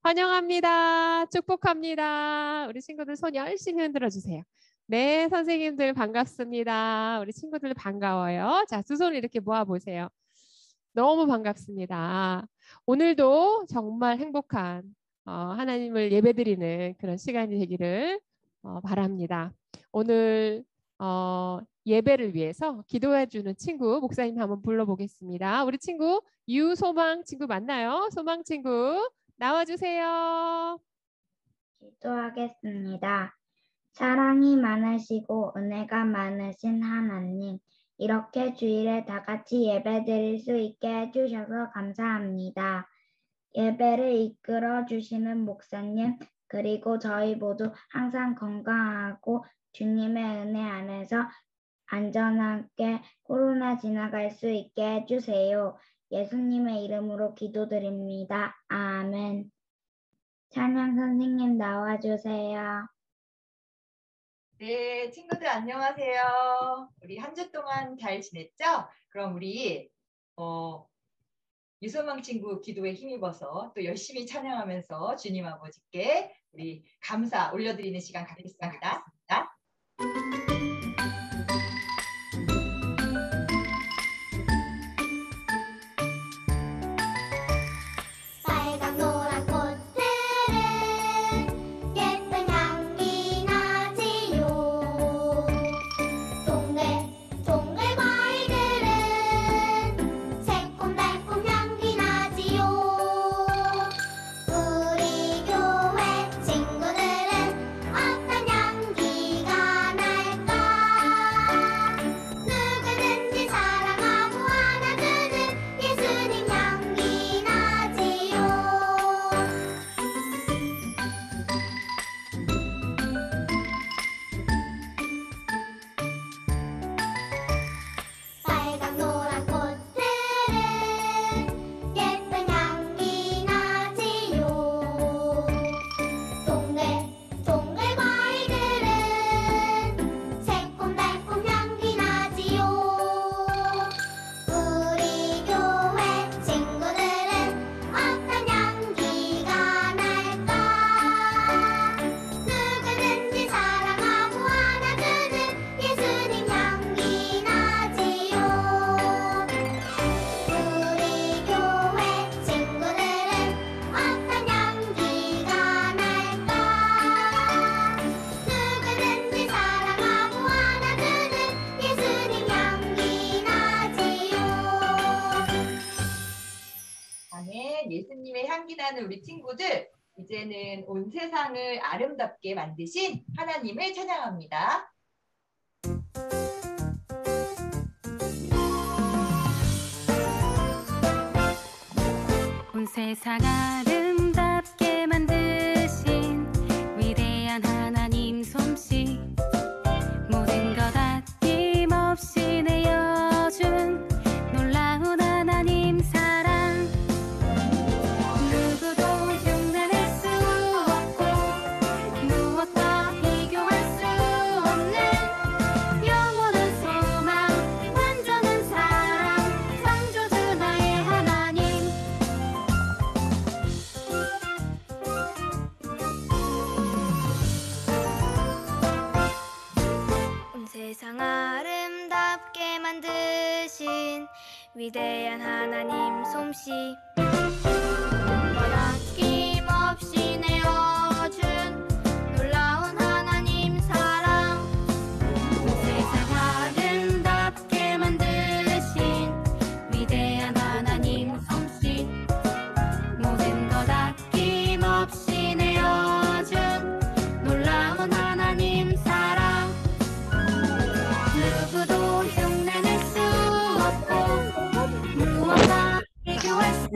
환영합니다. 축복합니다. 우리 친구들 손 열심히 흔들어 주세요. 네, 선생님들 반갑습니다. 우리 친구들 반가워요. 자, 두 손을 이렇게 모아 보세요. 너무 반갑습니다. 오늘도 정말 행복한 하나님을 예배드리는 그런 시간이 되기를 바랍니다. 오늘 예배를 위해서 기도해주는 친구 목사님 한번 불러보겠습니다. 우리 친구 유소망 친구 맞나요? 소망 친구 나와주세요. 기도하겠습니다. 사랑이 많으시고 은혜가 많으신 하나님, 이렇게 주일에 다 같이 예배드릴 수 있게 해주셔서 감사합니다. 예배를 이끌어 주시는 목사님, 그리고 저희 모두 항상 건강하고 주님의 은혜 안에서 안전하게 코로나 지나갈 수 있게 해주세요. 예수님의 이름으로 기도드립니다. 아멘. 찬양 선생님 나와주세요. 네, 친구들 안녕하세요. 우리 한 주 동안 잘 지냈죠? 그럼 우리 유소망 친구 기도에 힘입어서 또 열심히 찬양하면서 주님 아버지께 우리 감사 올려드리는 시간 갖겠습니다. 예수님의 향기 나는 우리 친구들, 이제는 온 세상을 아름답게 만드신 하나님을 찬양합니다. 온 세상 아름답게 만드신 위대한 하나님 솜씨, 모든 것 아낌없이 내어준 놀라운 하나님 사랑, 누구도 흉내낼 수 없고 무엇과 비교할 수 없는 영원한 소망, 완전한 사랑, 창조주 나의 하나님. 온 세상 아름답게 만드신 위대한 하나님 솜씨, 아낌없이 내어준 놀라운 하나님 사랑, 온 세상 아름답게 만드신 위대한 하나님 솜씨, 모든 것 아낌없이 내어준 놀라운 하나님 사랑, 누구도 흉내낼 수 없고 무엇과 비교할 수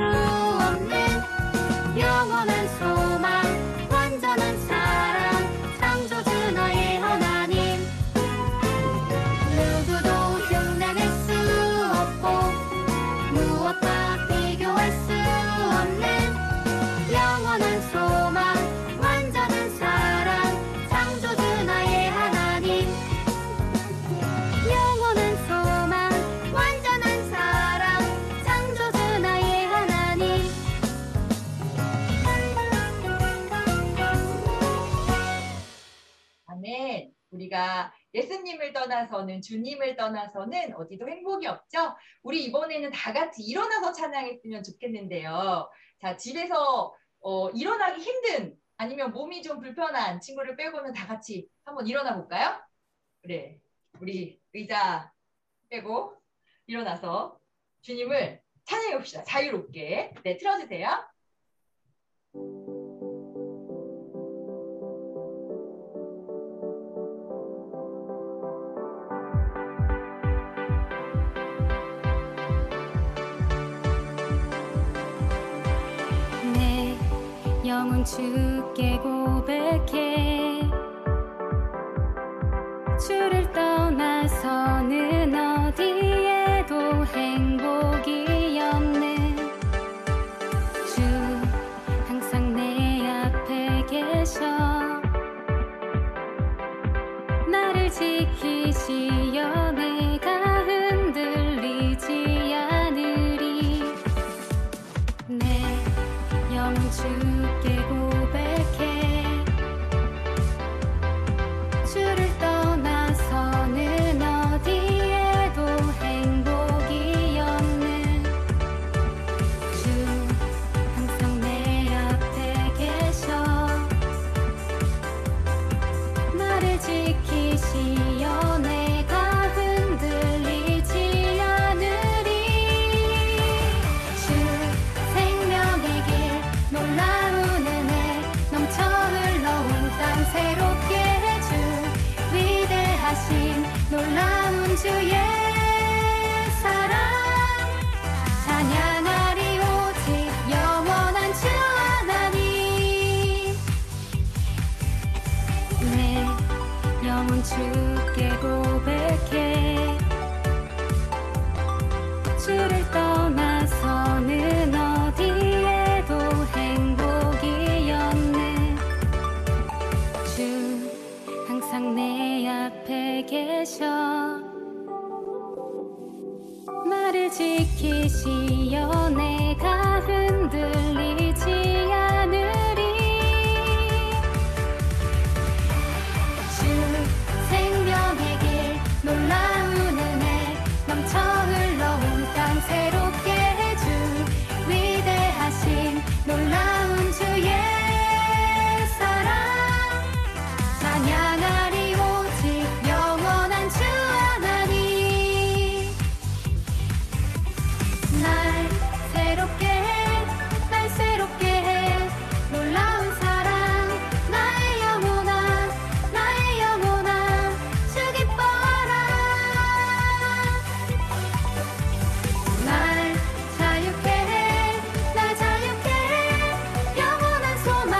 우리가 예수님을 떠나서는, 주님을 떠나서는 어디도 행복이 없죠? 우리 이번에는 다 같이 일어나서 찬양했으면 좋겠는데요. 자, 집에서 일어나기 힘든, 아니면 몸이 좀 불편한 친구를 빼고는 다 같이 한번 일어나 볼까요? 그래, 우리 의자 빼고 일어나서 주님을 찬양해 봅시다. 자유롭게. 네, 틀어주세요. 내 영혼 주께 고백해 주를 떠나서는 어디에도 행복이 없네. 주 항상 내 앞에 계셔 나를 지키시어 내가 흔들리지 않으리. 내 영혼 주께 고백해 주를 떠나서는 어디에도 행복이 없네. 주 항상 내 앞에 계셔 나를 지키시어 내가 흔들리지 않으리. 주 생명의 길 놀라운 은혜 넘쳐 흘러온 땅 새롭게 해주 위대하신 놀라운 주의 사랑 찬양하리 오직 영원한 주 하나님. 내 영혼 주께 고백해 주를 떠나서는 어디에도 행복이 없네. 주 항상 내 앞에 계셔 나를 지키시어 내가 흔들리지 않으리. 주 생명의 길 놀라운 은혜 넘쳐 흘러온 땅 새롭게 해주 위대하신 놀라운 주의 사랑 찬양하리 오직 영원한 주 하나님. 날 새롭게 해, 날 새롭게 해 놀라운 사랑 나의 영혼아 주 기뻐하라. 날 자유케 해, 날 자유케 해 영원한 소망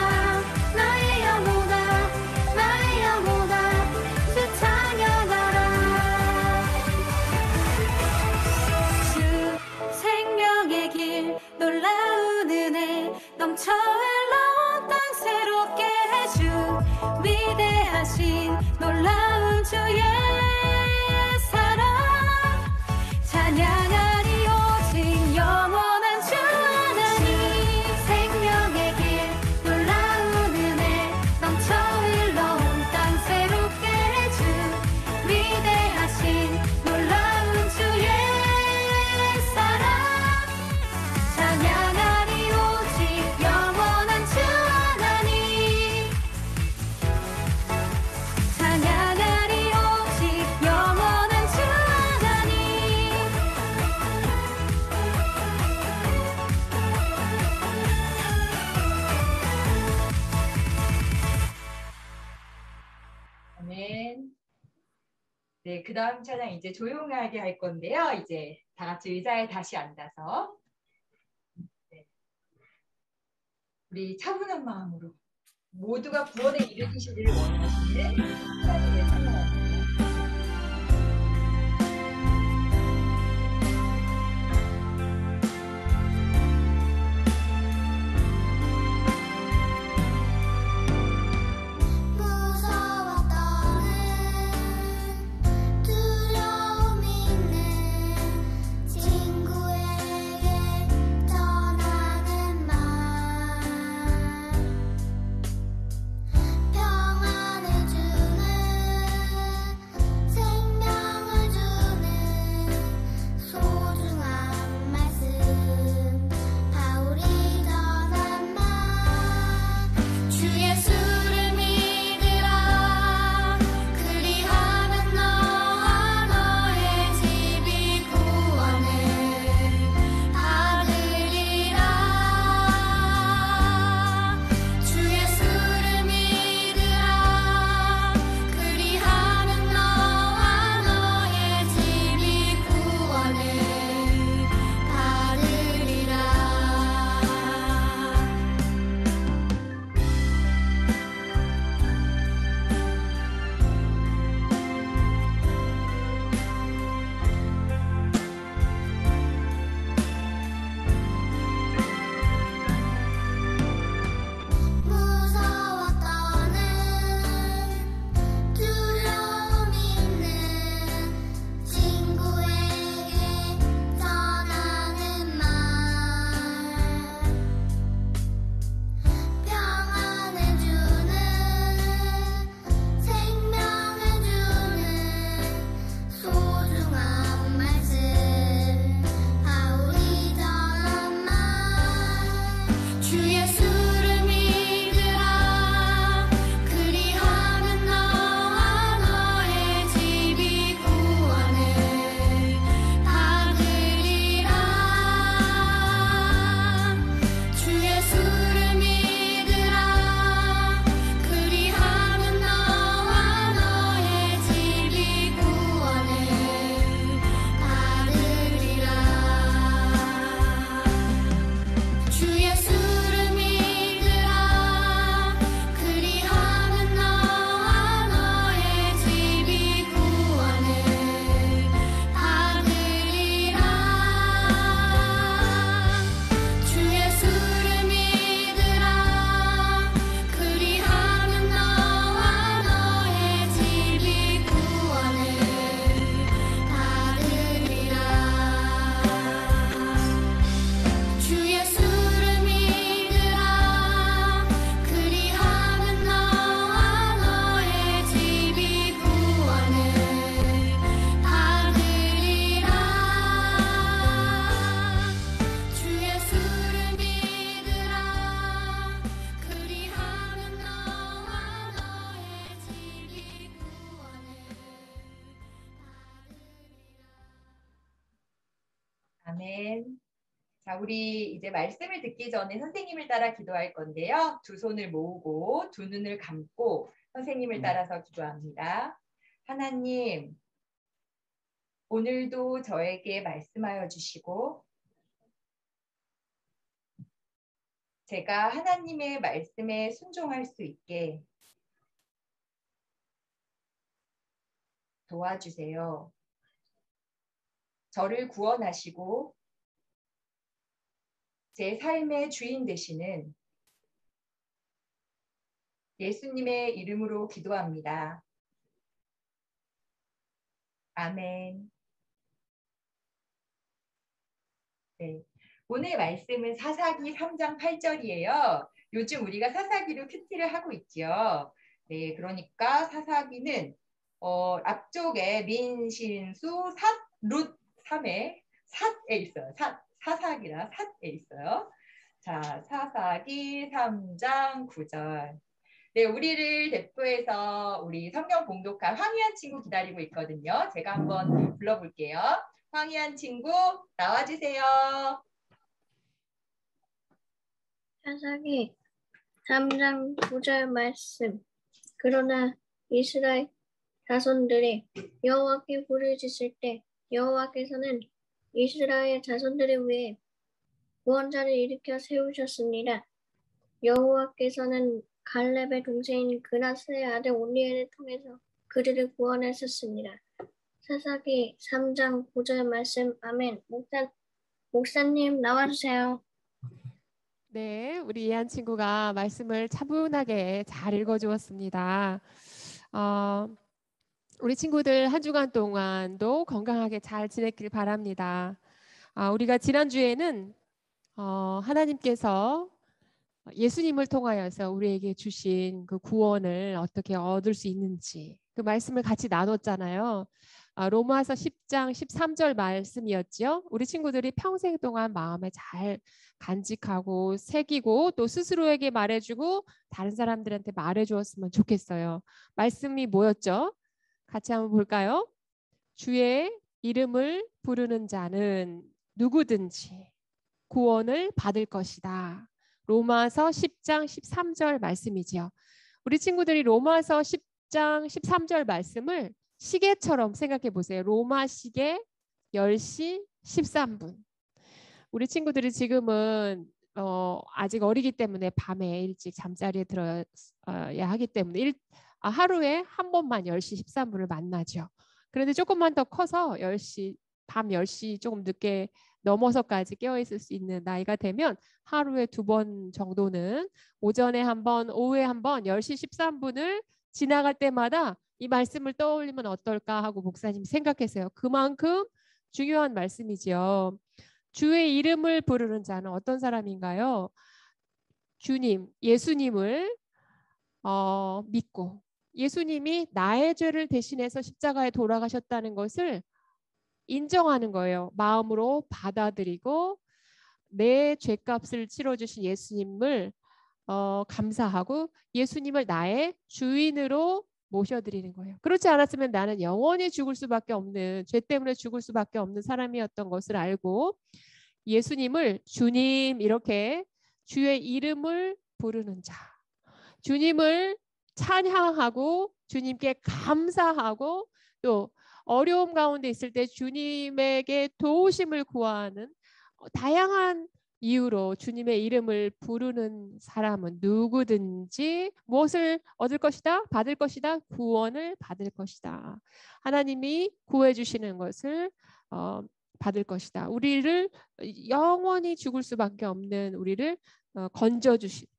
나의 영혼아 주 찬양하라. 주 생명의 길 놀라운 은혜 넘쳐 흘러온 땅 새롭게 해주 위대하신 놀라운 주의 사랑 찬양하리 오직 영원한 주 하나님. 생명의 길 놀라운 은혜 넘쳐 흘러온 땅 새롭게 해주 위대하신 놀라운 주의 사랑 찬양하리 오직 영원한 주 하나님. 찬양하리 오직 영원한 주 하나님. 아멘. 네, 그 다음 찬양 이제 조용하게 할 건데요. 이제 다 같이 의자에 다시 앉아서 네. 우리 차분한 마음으로 모두가 구원에 이르시기를 원하시는 하나님의 찬양입니다. 무서웠던 두려움 있는 친구에게 전하는 말 평안을 주는 자, 우리 이제 말씀을 듣기 전에 선생님을 따라 기도할 건데요. 두 손을 모으고 두 눈을 감고 선생님을 따라서 기도합니다. 하나님, 오늘도 저에게 말씀하여 주시고 제가 하나님의 말씀에 순종할 수 있게 도와주세요. 저를 구원하시고 제 삶의 주인 되시는 예수님의 이름으로 기도합니다. 아멘. 네. 오늘 말씀은 사사기 3장 8절이에요. 요즘 우리가 사사기로 큐티를 하고 있죠. 네, 그러니까 사사기는 앞쪽에 민신수 삿, 룻 3에 삿에 있어요. 사사기라 삿에 있어요. 자, 사사기 3장 9절. 네, 우리를 대표해서 우리 성경 봉독할 황희한 친구 기다리고 있거든요. 제가 한번 불러볼게요. 황희한 친구 나와주세요. 사사기 3장 9절 말씀. 그러나 이스라엘 자손들이 여호와께 부르짖을 때 여호와께서는 이스라엘 자손들을 위해 구원자를 일으켜 세우셨습니다. 여호와께서는 갈렙의 동생인 그나스의 아들 온니엘을 통해서 그들을 구원하셨습니다. 사사기 3장 9절 말씀. 아멘. 목사님 나와주세요. 네, 우리 이한 친구가 말씀을 차분하게 잘 읽어주었습니다. 우리 친구들 한 주간 동안도 건강하게 잘 지냈길 바랍니다. 우리가 지난주에는 하나님께서 예수님을 통하여서 우리에게 주신 그 구원을 어떻게 얻을 수 있는지 그 말씀을 같이 나눴잖아요. 로마서 10장 13절 말씀이었죠. 우리 친구들이 평생 동안 마음에 잘 간직하고 새기고 또 스스로에게 말해주고 다른 사람들한테 말해주었으면 좋겠어요. 말씀이 뭐였죠? 같이 한번 볼까요? 주의 이름을 부르는 자는 누구든지 구원을 받을 것이다. 로마서 10장 13절 말씀이지요. 우리 친구들이 로마서 10장 13절 말씀을 시계처럼 생각해 보세요. 로마 시계 10시 13분. 우리 친구들이 지금은 아직 어리기 때문에 밤에 일찍 잠자리에 들어야 하기 때문에 하루에 한 번만 10시 13분을 만나죠. 그런데 조금만 더 커서 밤 10시 조금 늦게 넘어서까지 깨어있을 수 있는 나이가 되면 하루에 2번 정도는 오전에 한 번, 오후에 한 번 10시 13분을 지나갈 때마다 이 말씀을 떠올리면 어떨까 하고 목사님 생각했어요. 그만큼 중요한 말씀이지요. 주의 이름을 부르는 자는 어떤 사람인가요? 주님, 예수님을 믿고 예수님이 나의 죄를 대신해서 십자가에 돌아가셨다는 것을 인정하는 거예요. 마음으로 받아들이고 내 죄값을 치러주신 예수님을 감사하고 예수님을 나의 주인으로 모셔드리는 거예요. 그렇지 않았으면 나는 영원히 죽을 수밖에 없는, 죄 때문에 죽을 수밖에 없는 사람이었던 것을 알고 예수님을 주님, 이렇게 주의 이름을 부르는 자, 주님을 찬양하고 주님께 감사하고 또 어려움 가운데 있을 때 주님에게 도우심을 구하는 다양한 이유로 주님의 이름을 부르는 사람은 누구든지 무엇을 얻을 것이다? 받을 것이다? 구원을 받을 것이다. 하나님이 구해 주시는 것을 받을 것이다. 우리를 영원히 죽을 수밖에 없는 우리를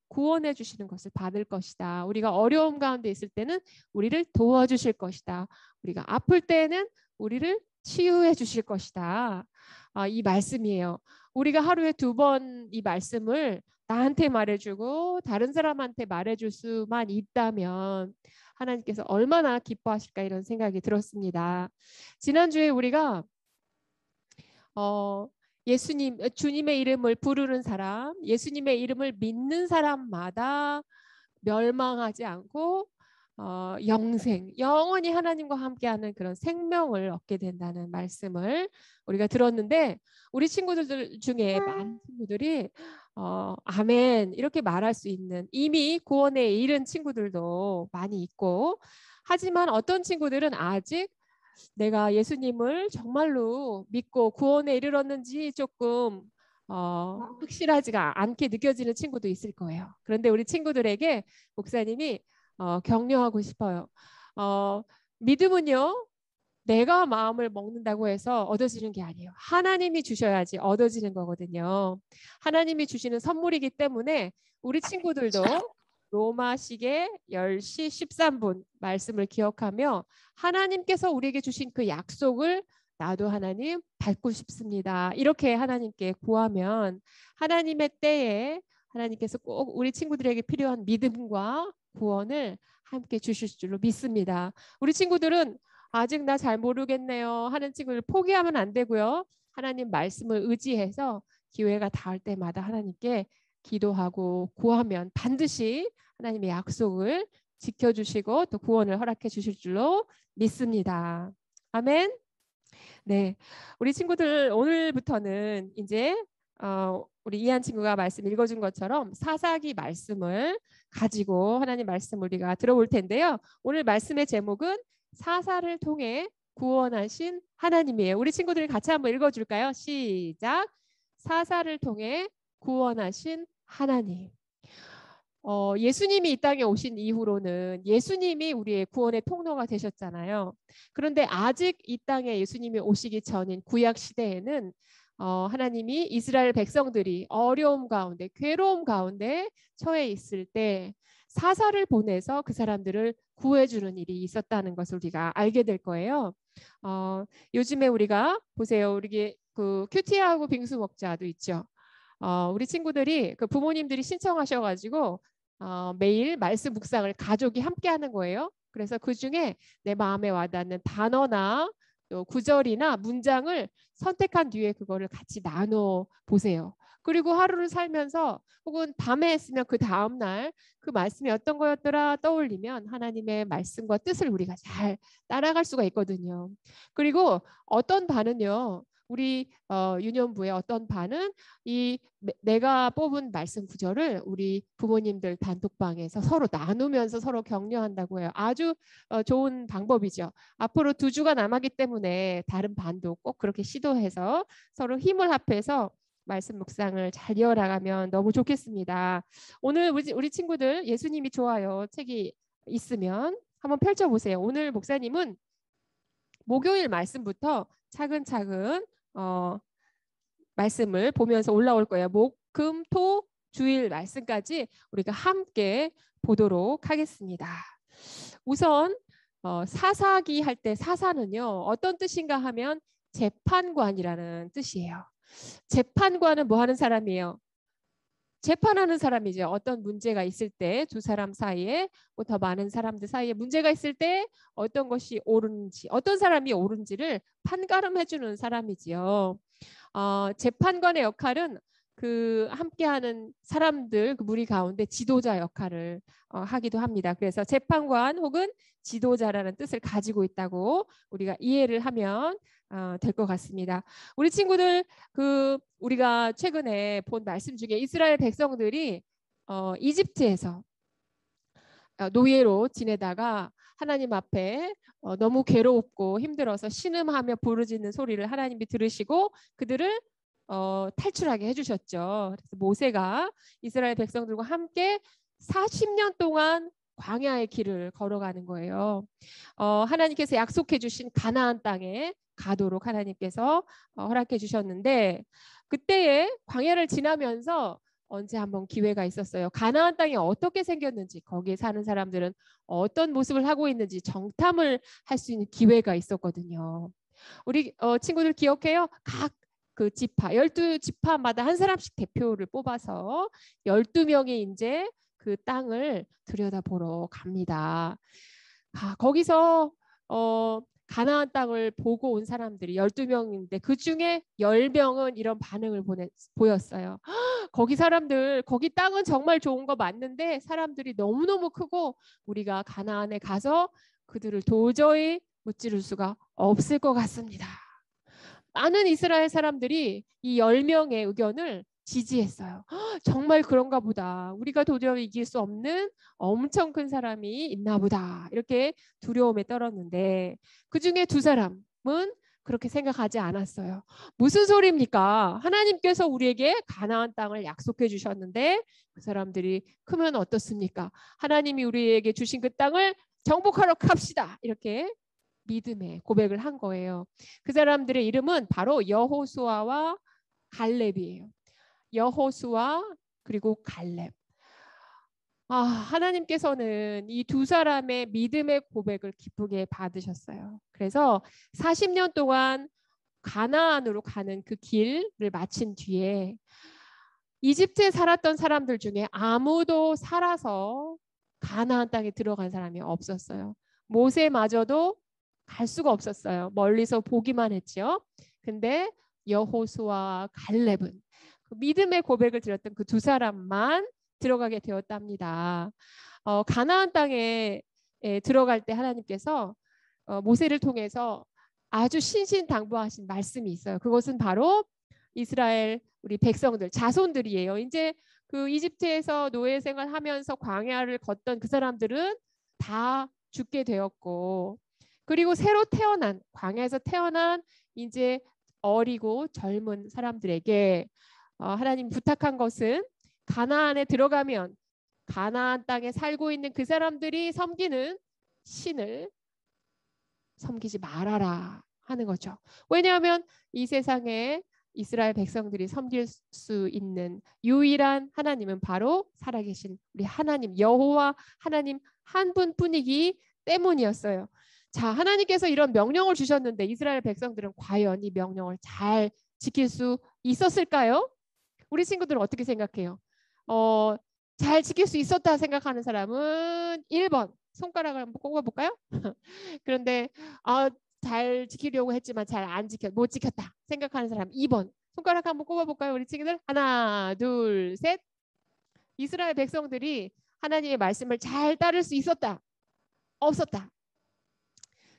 구원해 주시는 것을 받을 것이다. 우리가 어려움 가운데 있을 때는 우리를 도와주실 것이다. 우리가 아플 때는 우리를 치유해 주실 것이다. 이 말씀이에요. 우리가 하루에 2번 이 말씀을 나한테 말해주고 다른 사람한테 말해줄 수만 있다면 하나님께서 얼마나 기뻐하실까 이런 생각이 들었습니다. 지난주에 우리가 주님의 이름을 부르는 사람, 예수님의 이름을 믿는 사람마다 멸망하지 않고 영생, 영원히 하나님과 함께하는 그런 생명을 얻게 된다는 말씀을 우리가 들었는데 우리 친구들 중에 많은 친구들이 아멘 이렇게 말할 수 있는 이미 구원에 이른 친구들도 많이 있고 하지만 어떤 친구들은 아직 내가 예수님을 정말로 믿고 구원에 이르렀는지 조금 확실하지가 않게 느껴지는 친구도 있을 거예요. 그런데 우리 친구들에게 목사님이 격려하고 싶어요. 믿음은요, 내가 마음을 먹는다고 해서 얻어지는 게 아니에요. 하나님이 주셔야지 얻어지는 거거든요. 하나님이 주시는 선물이기 때문에 우리 친구들도 로마식의 10시 13분 말씀을 기억하며 하나님께서 우리에게 주신 그 약속을 나도 하나님 밟고 싶습니다. 이렇게 하나님께 구하면 하나님의 때에 하나님께서 꼭 우리 친구들에게 필요한 믿음과 구원을 함께 주실 줄로 믿습니다. 우리 친구들은 아직 나 잘 모르겠네요 하는 친구들 포기하면 안 되고요. 하나님 말씀을 의지해서 기회가 닿을 때마다 하나님께 기도하고 구하면 반드시 하나님의 약속을 지켜주시고 또 구원을 허락해 주실 줄로 믿습니다. 아멘. 네, 우리 친구들 오늘부터는 이제 우리 이한 친구가 말씀 읽어준 것처럼 사사기 말씀을 가지고 하나님 말씀 우리가 들어볼 텐데요. 오늘 말씀의 제목은 사사를 통해 구원하신 하나님이에요. 우리 친구들이 같이 한번 읽어줄까요? 시작. 사사를 통해 구원하신 하나님. 예수님이 이 땅에 오신 이후로는 예수님이 우리의 구원의 통로가 되셨잖아요. 그런데 아직 이 땅에 예수님이 오시기 전인 구약 시대에는 하나님이 이스라엘 백성들이 어려움 가운데 괴로움 가운데 처해 있을 때 사사를 보내서 그 사람들을 구해주는 일이 있었다는 것을 우리가 알게 될 거예요. 요즘에 우리가 보세요. 우리 그 큐티하고 빙수 먹자도 있죠. 우리 친구들이 그 부모님들이 신청하셔가지고 매일 말씀 묵상을 가족이 함께 하는 거예요. 그래서 그 중에 내 마음에 와닿는 단어나 또 구절이나 문장을 선택한 뒤에 그거를 같이 나눠 보세요. 그리고 하루를 살면서 혹은 밤에 했으면 그 다음날 그 말씀이 어떤 거였더라 떠올리면 하나님의 말씀과 뜻을 우리가 잘 따라갈 수가 있거든요. 그리고 어떤 반은요. 우리 유년부의 어떤 반은 이 내가 뽑은 말씀 구절을 우리 부모님들 단톡방에서 서로 나누면서 서로 격려한다고 해요. 아주 좋은 방법이죠. 앞으로 2주가 남았기 때문에 다른 반도 꼭 그렇게 시도해서 서로 힘을 합해서 말씀 묵상을 잘 이어나가면 너무 좋겠습니다. 오늘 우리 친구들 예수님이 좋아요 책이 있으면 한번 펼쳐보세요. 오늘 목사님은 목요일 말씀부터 차근차근 말씀을 보면서 올라올 거예요. 목, 금, 토, 주일 말씀까지 우리가 함께 보도록 하겠습니다. 우선 사사기 할 때 사사는요. 어떤 뜻인가 하면 재판관이라는 뜻이에요. 재판관은 뭐 하는 사람이에요? 재판하는 사람이죠. 어떤 문제가 있을 때 두 사람 사이에 더 많은 사람들 사이에 문제가 있을 때 어떤 것이 옳은지 어떤 사람이 옳은지를 판가름해 주는 사람이지요. 재판관의 역할은 그 함께하는 사람들 그 무리 가운데 지도자 역할을 하기도 합니다. 그래서 재판관 혹은 지도자라는 뜻을 가지고 있다고 우리가 이해를 하면 될 것 같습니다. 우리 친구들 우리가 최근에 본 말씀 중에 이스라엘 백성들이 이집트에서 노예로 지내다가 하나님 앞에 너무 괴롭고 힘들어서 신음하며 부르짖는 소리를 하나님이 들으시고 그들을 탈출하게 해주셨죠. 그래서 모세가 이스라엘 백성들과 함께 40년 동안 광야의 길을 걸어가는 거예요. 하나님께서 약속해 주신 가나안 땅에 가도록 하나님께서 허락해 주셨는데 그때에 광야를 지나면서 언제 한번 기회가 있었어요. 가나안 땅이 어떻게 생겼는지 거기에 사는 사람들은 어떤 모습을 하고 있는지 정탐을 할 수 있는 기회가 있었거든요. 우리 친구들 기억해요? 각 그 지파 12지파마다 한 사람씩 대표를 뽑아서 12명이 이제 그 땅을 들여다보러 갑니다. 거기서 가나안 땅을 보고 온 사람들이 12명인데 그중에 10명은 이런 반응을 보였어요. 거기 사람들, 거기 땅은 정말 좋은 거 맞는데 사람들이 너무너무 크고 우리가 가나안에 가서 그들을 도저히 무찌를 수가 없을 것 같습니다. 많은 이스라엘 사람들이 이 10명의 의견을 지지했어요. 정말 그런가 보다. 우리가 도저히 이길 수 없는 엄청 큰 사람이 있나 보다. 이렇게 두려움에 떨었는데 그중에 2사람은 그렇게 생각하지 않았어요. 무슨 소리입니까? 하나님께서 우리에게 가나안 땅을 약속해 주셨는데 그 사람들이 크면 어떻습니까? 하나님이 우리에게 주신 그 땅을 정복하러 갑시다. 이렇게 믿음의 고백을 한 거예요. 그 사람들의 이름은 바로 여호수아와 갈렙이에요. 여호수아 그리고 갈렙. 하나님께서는 이 2사람의 믿음의 고백을 기쁘게 받으셨어요. 그래서 40년 동안 가나안으로 가는 그 길을 마친 뒤에 이집트에 살았던 사람들 중에 아무도 살아서 가나안 땅에 들어간 사람이 없었어요. 모세마저도 갈 수가 없었어요. 멀리서 보기만 했죠. 근데 여호수아와 갈렙은 그 믿음의 고백을 드렸던 그 2사람만 들어가게 되었답니다. 가나안 땅에 들어갈 때 하나님께서 모세를 통해서 아주 신신당부하신 말씀이 있어요. 그것은 바로 이스라엘 우리 백성들, 자손들이에요. 이제 그 이집트에서 노예 생활하면서 광야를 걷던 그 사람들은 다 죽게 되었고, 그리고 새로 태어난, 광야에서 태어난 이제 어리고 젊은 사람들에게 하나님 부탁한 것은 가나안에 들어가면 가나안 땅에 살고 있는 그 사람들이 섬기는 신을 섬기지 말아라 하는 거죠. 왜냐하면 이 세상에 이스라엘 백성들이 섬길 수 있는 유일한 하나님은 바로 살아계신 우리 하나님 여호와 하나님 한 분뿐이기 때문이었어요. 자, 하나님께서 이런 명령을 주셨는데 이스라엘 백성들은 과연 이 명령을 잘 지킬 수 있었을까요? 우리 친구들은 어떻게 생각해요? 잘 지킬 수 있었다 생각하는 사람은 1번 손가락을 한번 꼽아볼까요? 그런데 잘 지키려고 했지만 잘 못 지켰다 생각하는 사람 2번 손가락 한번 꼽아볼까요? 우리 친구들 하나 둘 셋. 이스라엘 백성들이 하나님의 말씀을 잘 따를 수 있었다 없었다.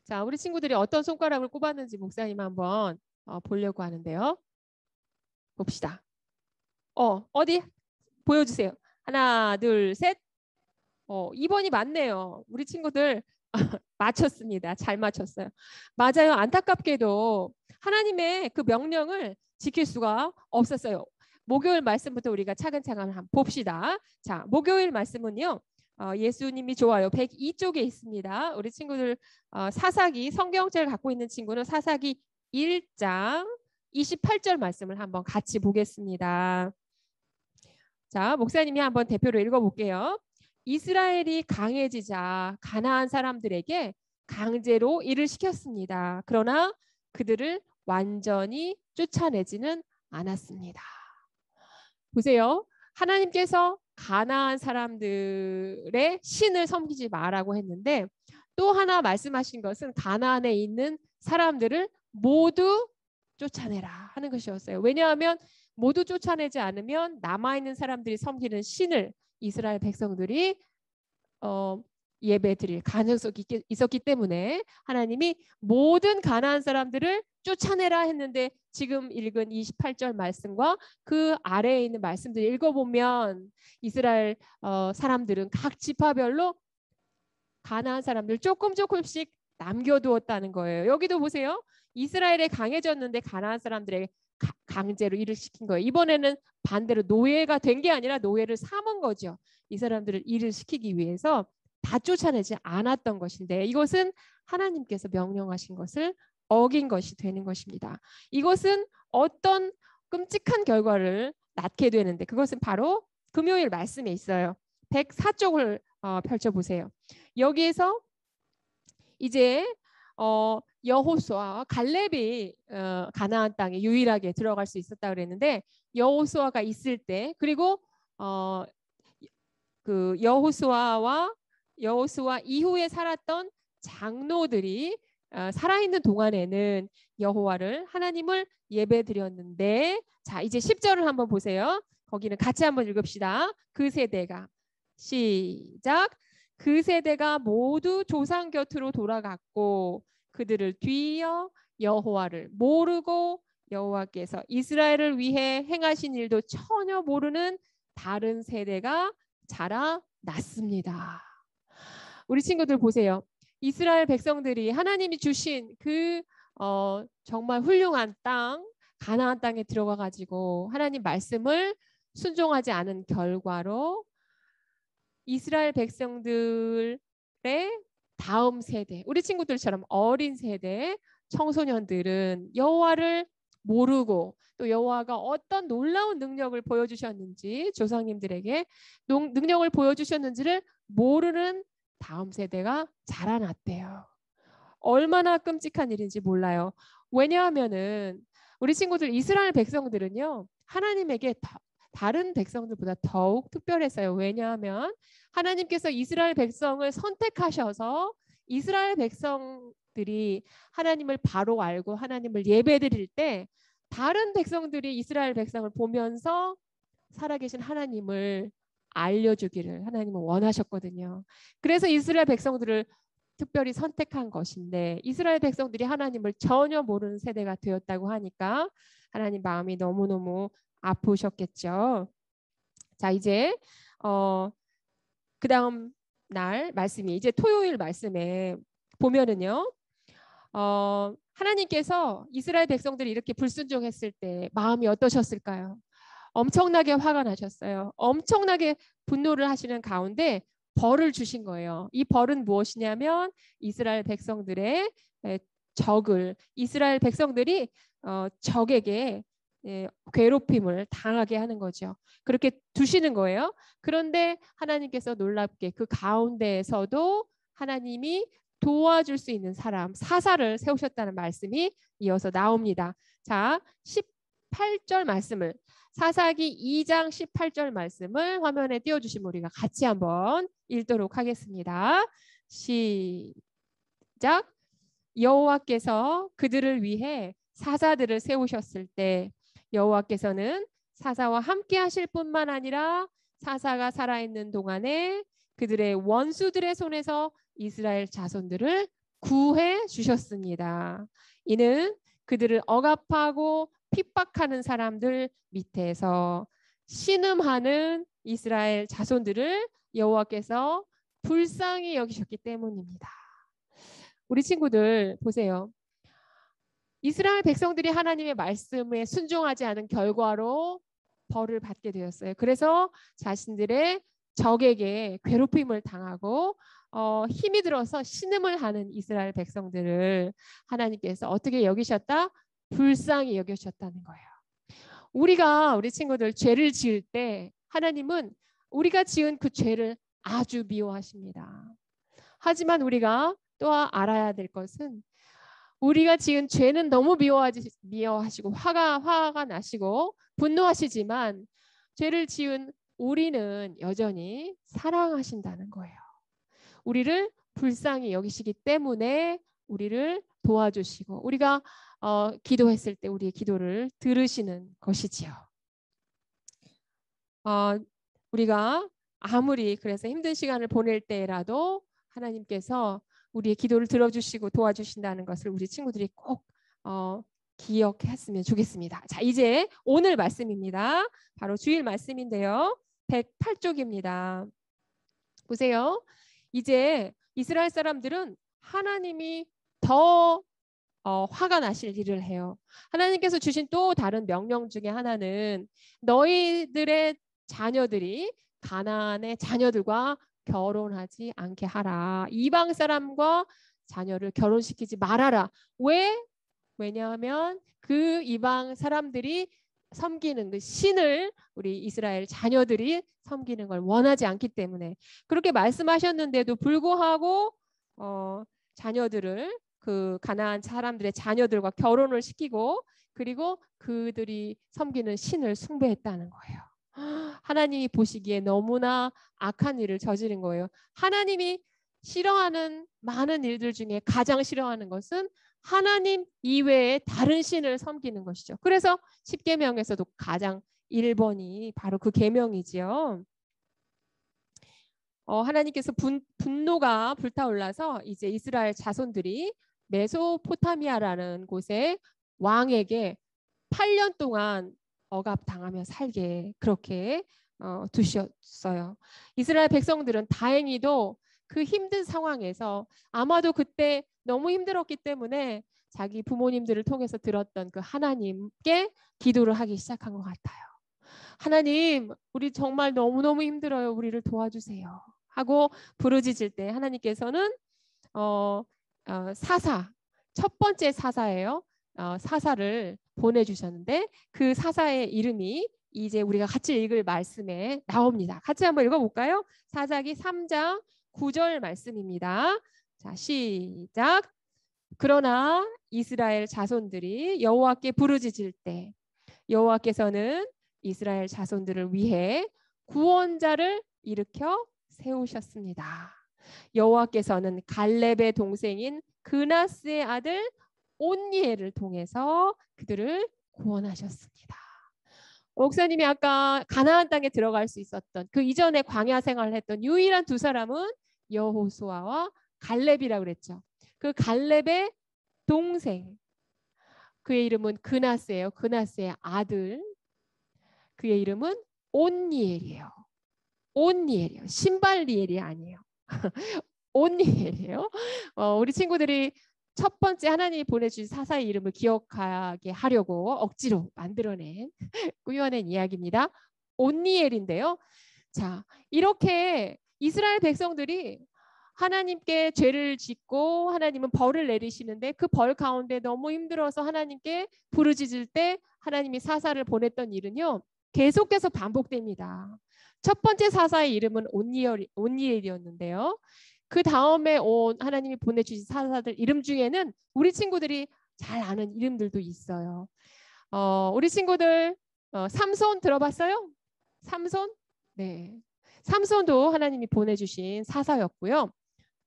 자, 우리 친구들이 어떤 손가락을 꼽았는지 목사님 한번 보려고 하는데요. 봅시다. 어디 보여주세요. 하나 둘 셋. 2번이 맞네요. 우리 친구들 맞췄습니다. 잘 맞췄어요. 맞아요. 안타깝게도 하나님의 그 명령을 지킬 수가 없었어요. 목요일 말씀부터 우리가 차근차근 한번 봅시다. 자, 목요일 말씀은요. 예수님이 좋아요. 102쪽에 있습니다. 우리 친구들 사사기 성경책을 갖고 있는 친구는 사사기 1장 28절 말씀을 한번 같이 보겠습니다. 자, 목사님이 한번 대표로 읽어볼게요. 이스라엘이 강해지자 가나안 사람들에게 강제로 일을 시켰습니다. 그러나 그들을 완전히 쫓아내지는 않았습니다. 보세요. 하나님께서 가나안 사람들의 신을 섬기지 마라고 했는데 또 하나 말씀하신 것은 가나안에 있는 사람들을 모두 쫓아내라 하는 것이었어요. 왜냐하면 모두 쫓아내지 않으면 남아있는 사람들이 섬기는 신을 이스라엘 백성들이 예배드릴 가능성이 있었기 때문에 하나님이 모든 가나안 사람들을 쫓아내라 했는데 지금 읽은 28절 말씀과 그 아래에 있는 말씀들 읽어보면 이스라엘 사람들은 각 지파별로 가나안 사람들 조금씩 남겨두었다는 거예요. 여기도 보세요. 이스라엘에 강해졌는데 가나안 사람들에게 강제로 일을 시킨 거예요. 이번에는 반대로 노예가 된 게 아니라 노예를 삼은 거죠. 이 사람들을 일을 시키기 위해서 다 쫓아내지 않았던 것인데 이것은 하나님께서 명령하신 것을 어긴 것이 되는 것입니다. 이것은 어떤 끔찍한 결과를 낳게 되는데 그것은 바로 금요일 말씀에 있어요. 104쪽을 펼쳐보세요. 여기에서 이제 여호수아와 갈렙이 가나안 땅에 유일하게 들어갈 수 있었다 그랬는데 여호수아가 있을 때 그리고 그 여호수아 이후에 살았던 장로들이 살아있는 동안에는 여호와를 하나님을 예배드렸는데, 자 이제 10절을 한번 보세요. 거기는 같이 한번 읽읍시다. 그 세대가, 시작. 그 세대가 모두 조상 곁으로 돌아갔고 그들을 뒤이어 여호와를 모르고 여호와께서 이스라엘을 위해 행하신 일도 전혀 모르는 다른 세대가 자라났습니다. 우리 친구들 보세요. 이스라엘 백성들이 하나님이 주신 그 정말 훌륭한 땅, 가나안 땅에 들어가 가지고 하나님 말씀을 순종하지 않은 결과로 이스라엘 백성들의 다음 세대, 우리 친구들처럼 어린 세대 청소년들은 여호와를 모르고 또 여호와가 어떤 놀라운 능력을 보여주셨는지, 조상님들에게 능력을 보여주셨는지를 모르는 다음 세대가 자라났대요. 얼마나 끔찍한 일인지 몰라요. 왜냐하면은 우리 친구들 이스라엘 백성들은요, 하나님에게 다른 백성들보다 더욱 특별했어요. 왜냐하면 하나님께서 이스라엘 백성을 선택하셔서 이스라엘 백성들이 하나님을 바로 알고 하나님을 예배드릴 때 다른 백성들이 이스라엘 백성을 보면서 살아계신 하나님을 알려주기를 하나님은 원하셨거든요. 그래서 이스라엘 백성들을 특별히 선택한 것인데, 이스라엘 백성들이 하나님을 전혀 모르는 세대가 되었다고 하니까 하나님 마음이 너무너무 아프셨겠죠. 자 이제 그 다음 날 말씀이 이제 토요일 말씀에 보면은요, 하나님께서 이스라엘 백성들이 이렇게 불순종했을 때 마음이 어떠셨을까요? 엄청나게 화가 나셨어요. 엄청나게 분노를 하시는 가운데 벌을 주신 거예요. 이 벌은 무엇이냐면 이스라엘 백성들의 적을, 이스라엘 백성들이 적에게 괴롭힘을 당하게 하는 거죠. 그렇게 두시는 거예요. 그런데 하나님께서 놀랍게 그 가운데에서도 하나님이 도와줄 수 있는 사람, 사사를 세우셨다는 말씀이 이어서 나옵니다. 자, 18절 말씀을, 사사기 2장 18절 말씀을 화면에 띄워주시면 우리가 같이 한번 읽도록 하겠습니다. 시작. 여호와께서 그들을 위해 사사들을 세우셨을 때 여호와께서는 사사와 함께 하실 뿐만 아니라 사사가 살아있는 동안에 그들의 원수들의 손에서 이스라엘 자손들을 구해 주셨습니다. 이는 그들을 억압하고 핍박하는 사람들 밑에서 신음하는 이스라엘 자손들을 여호와께서 불쌍히 여기셨기 때문입니다. 우리 친구들 보세요. 이스라엘 백성들이 하나님의 말씀에 순종하지 않은 결과로 벌을 받게 되었어요. 그래서 자신들의 적에게 괴롭힘을 당하고 힘이 들어서 신음을 하는 이스라엘 백성들을 하나님께서 어떻게 여기셨다? 불쌍히 여기셨다는 거예요. 우리 친구들 죄를 지을 때 하나님은 우리가 지은 그 죄를 아주 미워하십니다. 하지만 우리가 또 알아야 될 것은 우리가 지은 죄는 너무 미워하시고 화가 나시고 분노하시지만 죄를 지은 우리는 여전히 사랑하신다는 거예요. 우리를 불쌍히 여기시기 때문에 우리를 도와주시고 우리가 기도했을 때 우리의 기도를 들으시는 것이지요. 우리가 아무리 그래서 힘든 시간을 보낼 때라도 하나님께서 우리의 기도를 들어주시고 도와주신다는 것을 우리 친구들이 꼭 기억했으면 좋겠습니다. 자, 이제 오늘 말씀입니다. 바로 주일 말씀인데요. 108쪽입니다. 보세요. 이제 이스라엘 사람들은 하나님이 더 화가 나실 일을 해요. 하나님께서 주신 또 다른 명령 중에 하나는 너희들의 자녀들이 가나안의 자녀들과 결혼하지 않게 하라. 이방 사람과 자녀를 결혼시키지 말아라. 왜냐하면 그 이방 사람들이 섬기는 그 신을 우리 이스라엘 자녀들이 섬기는 걸 원하지 않기 때문에 그렇게 말씀하셨는데도 불구하고 자녀들을 그 가나안 사람들의 자녀들과 결혼을 시키고 그리고 그들이 섬기는 신을 숭배했다는 거예요. 하나님이 보시기에 너무나 악한 일을 저지른 거예요. 하나님이 싫어하는 많은 일들 중에 가장 싫어하는 것은 하나님 이외에 다른 신을 섬기는 것이죠. 그래서 10계명에서도 가장 1번이 바로 그 계명이지요. 하나님께서 분노가 불타올라서 이제 이스라엘 자손들이 메소포타미아라는 곳에 왕에게 8년 동안 억압당하며 살게 그렇게 두셨어요. 이스라엘 백성들은 다행히도 그 힘든 상황에서 아마도 그때 너무 힘들었기 때문에 자기 부모님들을 통해서 들었던 그 하나님께 기도를 하기 시작한 것 같아요. 하나님, 우리 정말 너무너무 힘들어요. 우리를 도와주세요. 하고 부르짖을 때 하나님께서는 사사, 첫 번째 사사예요. 사사를 보내주셨는데 그 사사의 이름이 이제 우리가 같이 읽을 말씀에 나옵니다. 같이 한번 읽어볼까요? 사사기 3장 9절 말씀입니다. 자, 시작. 그러나 이스라엘 자손들이 여호와께 부르짖을 때 여호와께서는 이스라엘 자손들을 위해 구원자를 일으켜 세우셨습니다. 여호와께서는 갈렙의 동생인 그나스의 아들 온니엘을 통해서 그들을 구원하셨습니다. 목사님이 아까 가나안 땅에 들어갈 수 있었던 그 이전에 광야 생활을 했던 유일한 두 사람은 여호수아와 갈렙이라고 그랬죠. 그 갈렙의 동생, 그의 이름은 그나스예요. 그나스의 아들, 그의 이름은 온니엘이에요. 온니엘이요. 신발리엘이 아니에요. 온니엘이에요. 우리 친구들이 첫 번째 하나님이 보내주신 사사의 이름을 기억하게 하려고 억지로 만들어낸 꾸며낸 이야기입니다. 온니엘인데요. 자, 이렇게 이스라엘 백성들이 하나님께 죄를 짓고 하나님은 벌을 내리시는데 그 벌 가운데 너무 힘들어서 하나님께 부르짖을 때 하나님이 사사를 보냈던 일은요. 계속해서 반복됩니다. 첫 번째 사사의 이름은 온니엘이었는데요. 그 다음에 하나님이 보내주신 사사들 이름 중에는 우리 친구들이 잘 아는 이름들도 있어요. 우리 친구들 삼손 들어봤어요? 삼손? 네. 삼손도 하나님이 보내주신 사사였고요.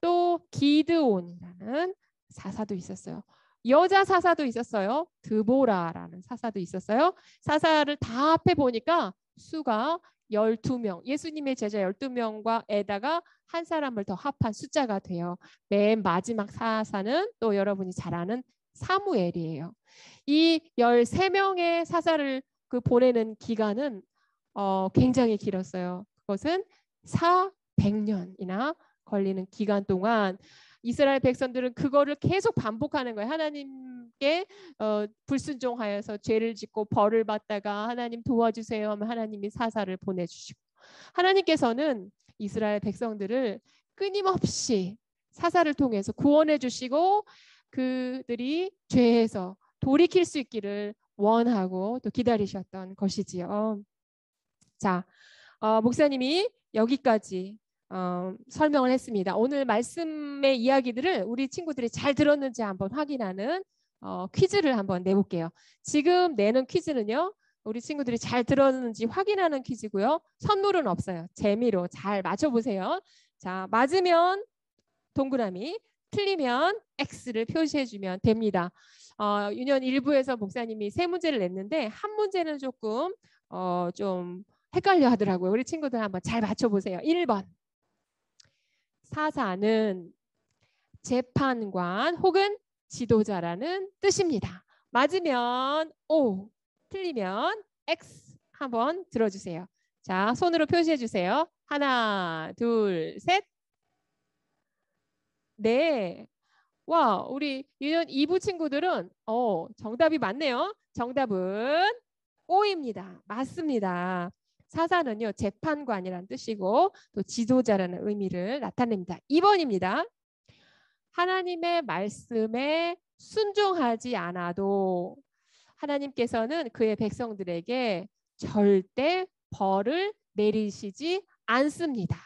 또 기드온이라는 사사도 있었어요. 여자 사사도 있었어요. 드보라라는 사사도 있었어요. 사사를 다 합해 보니까 수가 12명, 예수님의 제자 12명과에다가 한 사람을 더 합한 숫자가 돼요. 맨 마지막 사사는 또 여러분이 잘 아는 사무엘이에요. 이 13명의 사사를 보내는 기간은 굉장히 길었어요. 그것은 400년이나 걸리는 기간 동안 이스라엘 백성들은 그거를 계속 반복하는 거예요. 하나님께 불순종하여서 죄를 짓고 벌을 받다가 하나님 도와주세요 하면 하나님이 사사를 보내주시고 하나님께서는 이스라엘 백성들을 끊임없이 사사를 통해서 구원해 주시고 그들이 죄에서 돌이킬 수 있기를 원하고 또 기다리셨던 것이지요. 자, 목사님이 여기까지 설명을 했습니다. 오늘 말씀의 이야기들을 우리 친구들이 잘 들었는지 한번 확인하는 퀴즈를 한번 내볼게요. 지금 내는 퀴즈는요. 우리 친구들이 잘 들었는지 확인하는 퀴즈고요. 선물은 없어요. 재미로 잘 맞춰보세요. 자, 맞으면 동그라미, 틀리면 X를 표시해주면 됩니다. 유년 1부에서 목사님이 3문제를 냈는데 한 문제는 조금 좀 헷갈려 하더라고요. 우리 친구들 한번 잘 맞춰보세요. 1번. 사사는 재판관 혹은 지도자라는 뜻입니다. 맞으면 O, 틀리면 X 한번 들어주세요. 자, 손으로 표시해 주세요. 하나, 둘, 셋. 네. 와, 우리 유년 2부 친구들은 정답이 맞네요. 정답은 O입니다. 맞습니다. 사사는요, 재판관이라는 뜻이고 또 지도자라는 의미를 나타냅니다. 2번입니다. 하나님의 말씀에 순종하지 않아도 하나님께서는 그의 백성들에게 절대 벌을 내리시지 않습니다.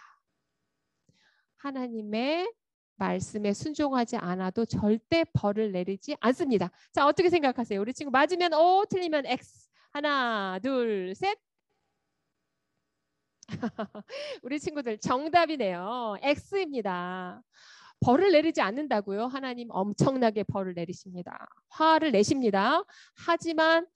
하나님의 말씀에 순종하지 않아도 절대 벌을 내리지 않습니다. 자, 어떻게 생각하세요? 우리 친구 맞으면 O, 틀리면 X. 하나, 둘, 셋. 우리 친구들 정답이네요. X입니다. 벌을 내리지 않는다고요? 하나님 엄청나게 벌을 내리십니다. 화를 내십니다. 하지만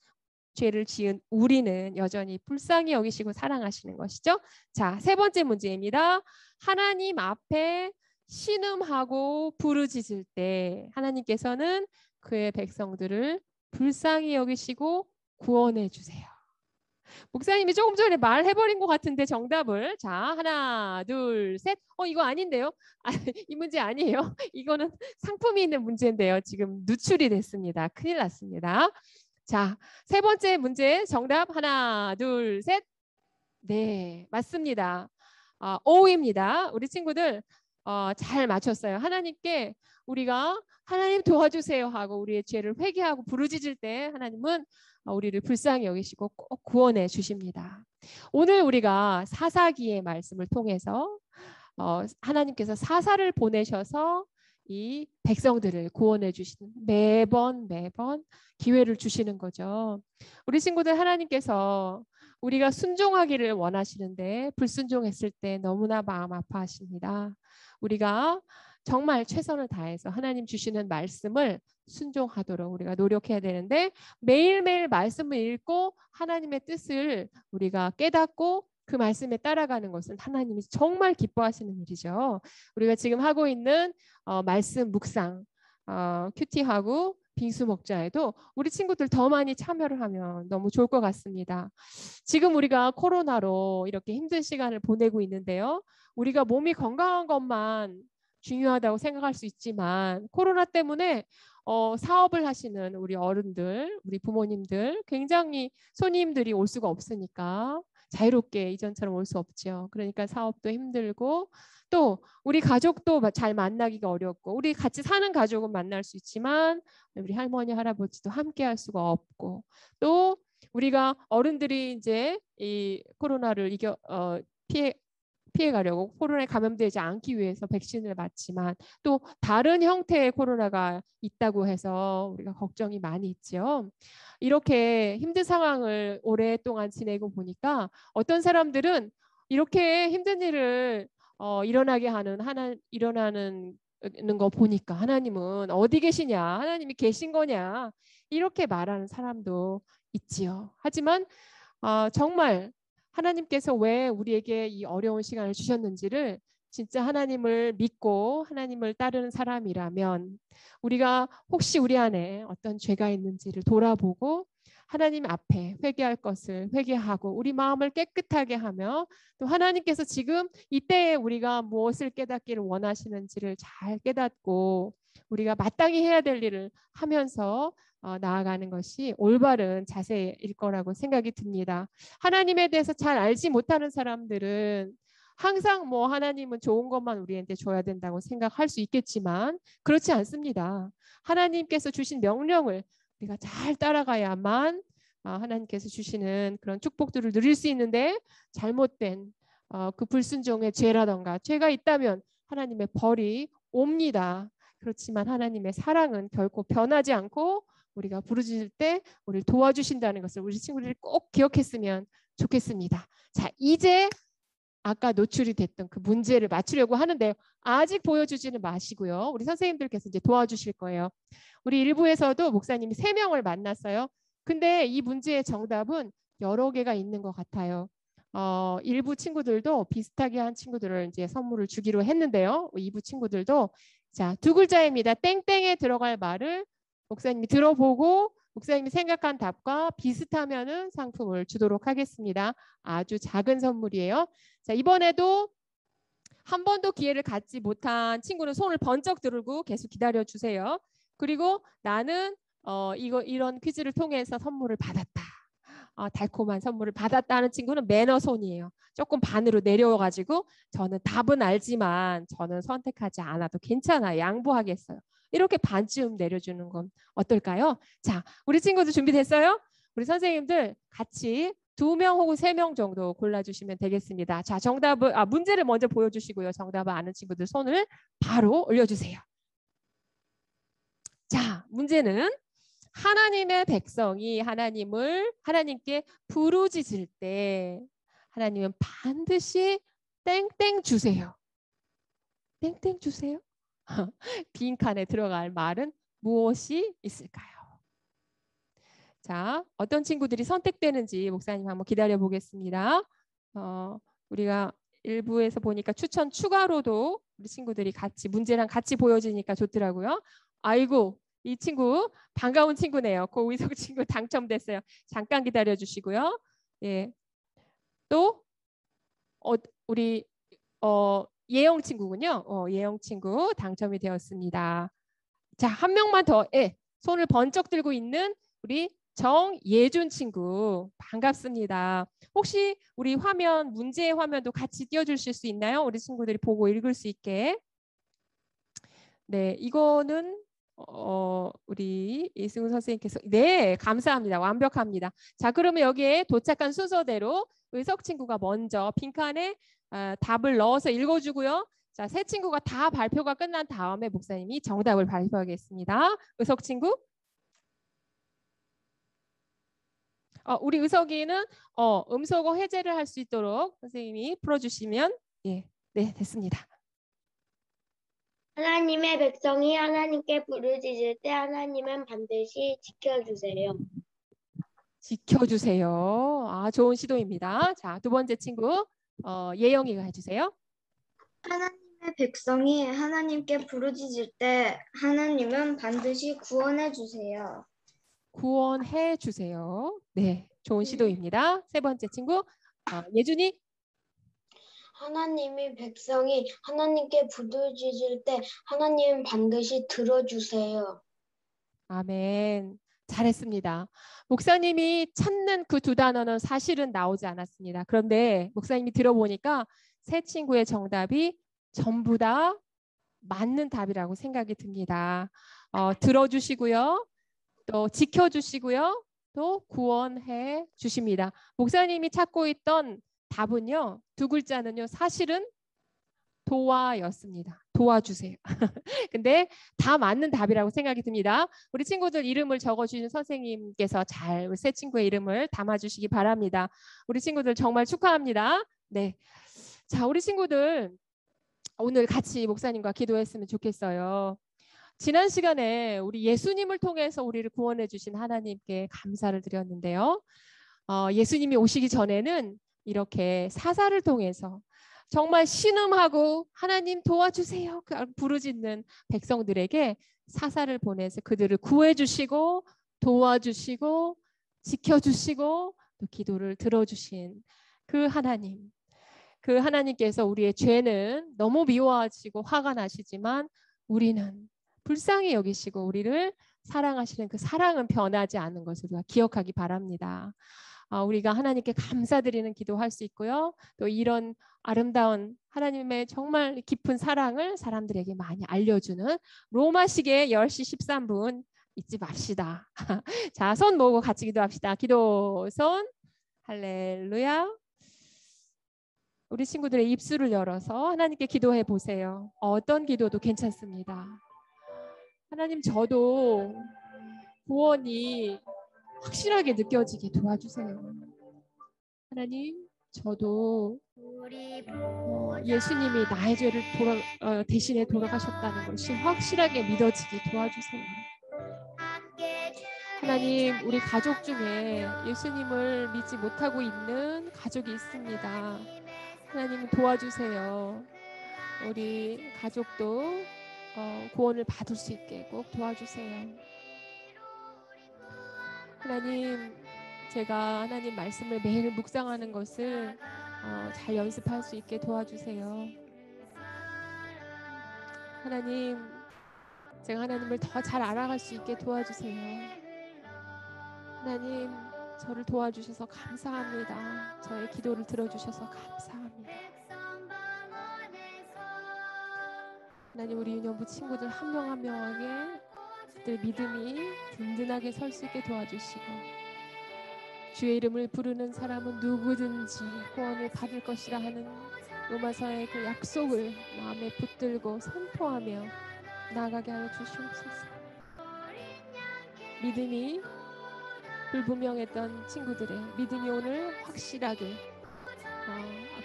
죄를 지은 우리는 여전히 불쌍히 여기시고 사랑하시는 것이죠. 자, 세 번째 문제입니다. 하나님 앞에 신음하고 부르짖을 때 하나님께서는 그의 백성들을 불쌍히 여기시고 구원해 주세요. 목사님이 조금 전에 말해버린 것 같은데 정답을. 자, 하나, 둘, 셋. 이거 아닌데요? 이 문제 아니에요. 이거는 상품이 있는 문제인데요. 지금 누출이 됐습니다. 큰일 났습니다. 자, 세 번째 문제 정답 하나, 둘, 셋. 네, 맞습니다. O입니다. 우리 친구들 잘 맞췄어요. 하나님께 우리가 하나님 도와주세요 하고 우리의 죄를 회개하고 부르짖을 때 하나님은 우리를 불쌍히 여기시고 꼭 구원해 주십니다. 오늘 우리가 사사기의 말씀을 통해서 하나님께서 사사를 보내셔서 이 백성들을 구원해 주시는 매번 기회를 주시는 거죠. 우리 친구들 하나님께서 우리가 순종하기를 원하시는데 불순종했을 때 너무나 마음 아파하십니다. 우리가 정말 최선을 다해서 하나님 주시는 말씀을 순종하도록 우리가 노력해야 되는데 매일매일 말씀을 읽고 하나님의 뜻을 우리가 깨닫고 그 말씀에 따라가는 것은 하나님이 정말 기뻐하시는 일이죠. 우리가 지금 하고 있는 말씀 묵상, 큐티하고 빙수 먹자에도 우리 친구들 더 많이 참여를 하면 너무 좋을 것 같습니다. 지금 우리가 코로나로 이렇게 힘든 시간을 보내고 있는데요. 우리가 몸이 건강한 것만 중요하다고 생각할 수 있지만 코로나 때문에 사업을 하시는 우리 어른들, 우리 부모님들 굉장히 손님들이 올 수가 없으니까 자유롭게 이전처럼 올 수 없죠. 그러니까 사업도 힘들고 또 우리 가족도 잘 만나기가 어렵고 우리 같이 사는 가족은 만날 수 있지만 우리 할머니, 할아버지도 함께 할 수가 없고 또 우리가 어른들이 이제 이 코로나를 피해가려고 코로나에 감염되지 않기 위해서 백신을 맞지만 또 다른 형태의 코로나가 있다고 해서 우리가 걱정이 많이 있죠. 이렇게 힘든 상황을 오랫동안 지내고 보니까 어떤 사람들은 이렇게 힘든 일을 일어나는 거 보니까 하나님은 어디 계시냐, 하나님이 계신 거냐 이렇게 말하는 사람도 있지요. 하지만 정말 하나님께서 왜 우리에게 이 어려운 시간을 주셨는지를 진짜 하나님을 믿고 하나님을 따르는 사람이라면 우리가 혹시 우리 안에 어떤 죄가 있는지를 돌아보고 하나님 앞에 회개할 것을 회개하고 우리 마음을 깨끗하게 하며 또 하나님께서 지금 이때에 우리가 무엇을 깨닫기를 원하시는지를 잘 깨닫고 우리가 마땅히 해야 될 일을 하면서 나아가는 것이 올바른 자세일 거라고 생각이 듭니다. 하나님에 대해서 잘 알지 못하는 사람들은 항상 하나님은 좋은 것만 우리한테 줘야 된다고 생각할 수 있겠지만 그렇지 않습니다. 하나님께서 주신 명령을 우리가 잘 따라가야만 하나님께서 주시는 그런 축복들을 누릴 수 있는데 잘못된 그 불순종의 죄라던가 죄가 있다면 하나님의 벌이 옵니다. 그렇지만 하나님의 사랑은 결코 변하지 않고 우리가 부르짖을 때 우리를 도와주신다는 것을 우리 친구들이 꼭 기억했으면 좋겠습니다. 자, 이제 아까 노출이 됐던 그 문제를 맞추려고 하는데요. 아직 보여주지는 마시고요. 우리 선생님들께서 이제 도와주실 거예요. 우리 일부에서도 목사님이 3명을 만났어요. 근데 이 문제의 정답은 여러 개가 있는 것 같아요. 일부 친구들도 비슷하게 한 친구들을 이제 선물을 주기로 했는데요. 2부 친구들도 자, 2글자입니다. 땡땡에 들어갈 말을 목사님이 들어보고 목사님이 생각한 답과 비슷하면은 상품을 주도록 하겠습니다. 아주 작은 선물이에요. 자, 이번에도 한 번도 기회를 갖지 못한 친구는 손을 번쩍 들고 계속 기다려 주세요. 그리고 나는 이런 퀴즈를 통해서 선물을 받았다. 달콤한 선물을 받았다 하는 친구는 매너손이에요. 조금 반으로 내려가지고 저는 답은 알지만 저는 선택하지 않아도 괜찮아요. 양보하겠어요. 이렇게 반쯤 내려주는 건 어떨까요? 자, 우리 친구들 준비됐어요? 우리 선생님들 같이 2명 혹은 3명 정도 골라주시면 되겠습니다. 자, 정답을 문제를 먼저 보여주시고요. 정답을 아는 친구들 손을 바로 올려주세요. 자, 문제는 하나님의 백성이 하나님께 부르짖을 때 하나님은 반드시 땡땡 주세요. 땡땡 주세요. 빈칸에 들어갈 말은 무엇이 있을까요? 자, 어떤 친구들이 선택되는지 목사님 한번 기다려 보겠습니다. 우리가 일부에서 보니까 추천 추가로도 우리 친구들이 같이 문제랑 같이 보여지니까 좋더라고요. 아이고, 이 친구 반가운 친구네요. 고의석 친구 당첨됐어요. 잠깐 기다려 주시고요. 예. 또 우리 예영 친구군요. 예영 친구 당첨이 되었습니다. 자, 한 명만 더. 예, 손을 번쩍 들고 있는 우리 정예준 친구 반갑습니다. 혹시 우리 화면 문제의 화면도 같이 띄워주실 수 있나요? 우리 친구들이 보고 읽을 수 있게. 네, 이거는 우리 이승훈 선생님께서 네, 감사합니다. 완벽합니다. 자, 그러면 여기에 도착한 순서대로 의석 친구가 먼저 빈칸에 답을 넣어서 읽어주고요. 자, 세 친구가 다 발표가 끝난 다음에 목사님이 정답을 발표하겠습니다. 의석 친구. 우리 의석이는 음소거 해제를 할 수 있도록 선생님이 풀어주시면 예, 네, 됐습니다. 하나님의 백성이 하나님께 부르짖을 때 하나님은 반드시 지켜주세요. 지켜주세요. 아, 좋은 시도입니다. 자, 두 번째 친구 예영이가 해주세요. 하나님의 백성이 하나님께 부르짖을 때 하나님은 반드시 구원해 주세요. 구원해 주세요. 네, 좋은 시도입니다. 세 번째 친구 예준이. 하나님의 백성이 하나님께 부르짖을 때 하나님은 반드시 들어주세요. 아멘. 잘했습니다. 목사님이 찾는 그 두 단어는 사실은 나오지 않았습니다. 그런데 목사님이 들어보니까 세 친구의 정답이 전부 다 맞는 답이라고 생각이 듭니다. 들어주시고요. 또 지켜주시고요. 또 구원해 주십니다. 목사님이 찾고 있던 답은요. 두 글자는요. 사실은 도와였습니다. 도와주세요. 근데 다 맞는 답이라고 생각이 듭니다. 우리 친구들 이름을 적어주신 선생님께서 잘 우리 세 친구의 이름을 담아주시기 바랍니다. 우리 친구들 정말 축하합니다. 네, 자, 우리 친구들 오늘 같이 목사님과 기도했으면 좋겠어요. 지난 시간에 우리 예수님을 통해서 우리를 구원해 주신 하나님께 감사를 드렸는데요. 예수님이 오시기 전에는 이렇게 사사를 통해서 정말 신음하고 하나님 도와주세요 부르짖는 백성들에게 사사를 보내서 그들을 구해주시고 도와주시고 지켜주시고 또 기도를 들어주신 그 하나님, 그 하나님께서 우리의 죄는 너무 미워하시고 화가 나시지만 우리는 불쌍히 여기시고 우리를 사랑하시는 그 사랑은 변하지 않는 것을 우리가 기억하기 바랍니다. 우리가 하나님께 감사드리는 기도할 수 있고요. 또 이런 아름다운 하나님의 정말 깊은 사랑을 사람들에게 많이 알려주는 로마식의 10시 13분 잊지 맙시다. 자, 손 모으고 같이 기도합시다. 기도 손. 할렐루야. 우리 친구들의 입술을 열어서 하나님께 기도해 보세요. 어떤 기도도 괜찮습니다. 하나님, 저도 구원이 확실하게 느껴지게 도와주세요. 하나님, 저도 예수님이 나의 죄를 대신에 돌아가셨다는 것이 확실하게 믿어지게 도와주세요. 하나님, 우리 가족 중에 예수님을 믿지 못하고 있는 가족이 있습니다. 하나님 도와주세요. 우리 가족도 구원을 받을 수 있게 꼭 도와주세요. 하나님, 제가 하나님 말씀을 매일 묵상하는 것을 잘 연습할 수 있게 도와주세요. 하나님, 제가 하나님을 더 잘 알아갈 수 있게 도와주세요. 하나님, 저를 도와주셔서 감사합니다. 저의 기도를 들어주셔서 감사합니다. 하나님, 우리 유년부 친구들 한 명 한 명에게 그들 믿음이 든든하게 설 수 있게 도와주시고 주의 이름을 부르는 사람은 누구든지 구원을 받을 것이라 하는 로마서의 그 약속을 마음에 붙들고 선포하며 나아가게 하여 주시옵소서. 믿음이 불분명했던 친구들의 믿음이 오늘 확실하게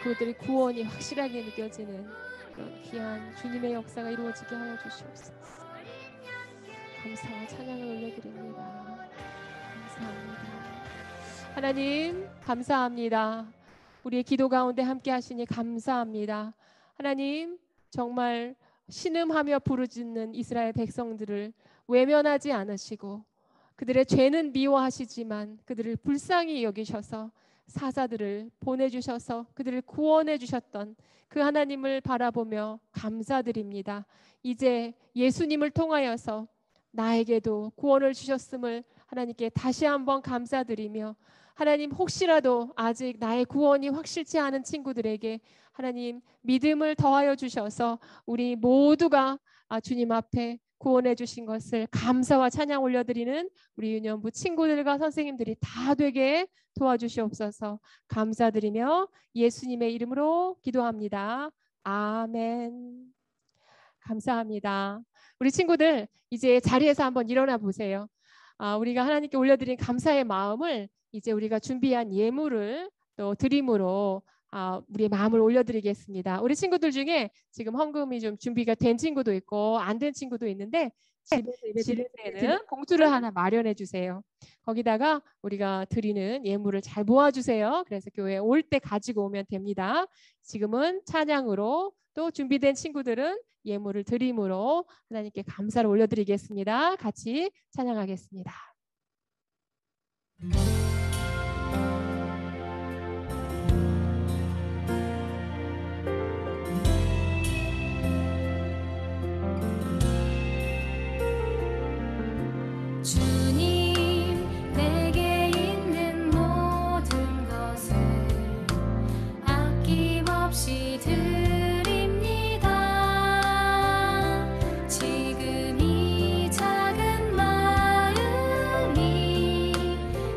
그들의 구원이 확실하게 느껴지는 그런 귀한 주님의 역사가 이루어지게 하여 주시옵소서. 감사와 찬양을 올려드립니다. 감사합니다. 하나님 감사합니다. 우리의 기도 가운데 함께 하시니 감사합니다. 하나님 정말 신음하며 부르짖는 이스라엘 백성들을 외면하지 않으시고 그들의 죄는 미워하시지만 그들을 불쌍히 여기셔서 사자들을 보내주셔서 그들을 구원해 주셨던 그 하나님을 바라보며 감사드립니다. 이제 예수님을 통하여서 나에게도 구원을 주셨음을 하나님께 다시 한번 감사드리며 하나님 혹시라도 아직 나의 구원이 확실치 않은 친구들에게 하나님 믿음을 더하여 주셔서 우리 모두가 주님 앞에 구원해 주신 것을 감사와 찬양 올려드리는 우리 유년부 친구들과 선생님들이 다 되게 도와주시옵소서. 감사드리며 예수님의 이름으로 기도합니다. 아멘. 감사합니다. 우리 친구들 이제 자리에서 한번 일어나 보세요. 우리가 하나님께 올려드린 감사의 마음을 이제 우리가 준비한 예물을 또 드림으로 우리의 마음을 올려드리겠습니다. 우리 친구들 중에 지금 헌금이 좀 준비가 된 친구도 있고 안 된 친구도 있는데 집에는 봉투를 하나 마련해 주세요. 거기다가 우리가 드리는 예물을 잘 모아주세요. 그래서 교회에 올 때 가지고 오면 됩니다. 지금은 찬양으로 또 준비된 친구들은 예물을 드림으로 하나님께 감사를 올려드리겠습니다. 같이 찬양하겠습니다. 주님 내게 있는 모든 것을 아낌없이 드립니다. 지금 이 작은 마음이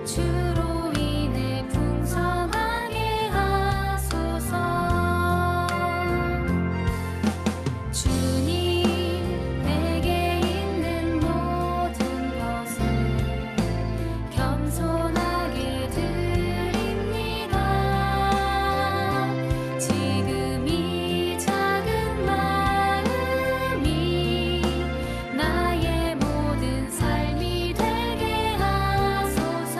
주로 인해 풍성하게 하소서. 주님 내게 있는 모든 것을 겸손하게 드립니다. 지금 이 작은 마음이 나의 모든 삶이 되게 하소서.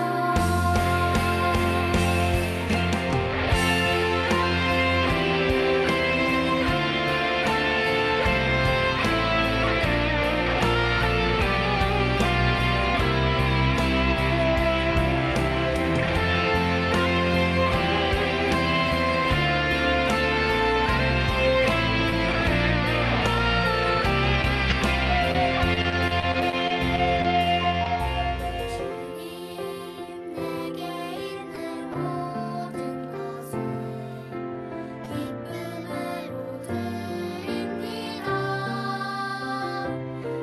주님 내게 있는 모든 것을 기쁨으로 드립니다.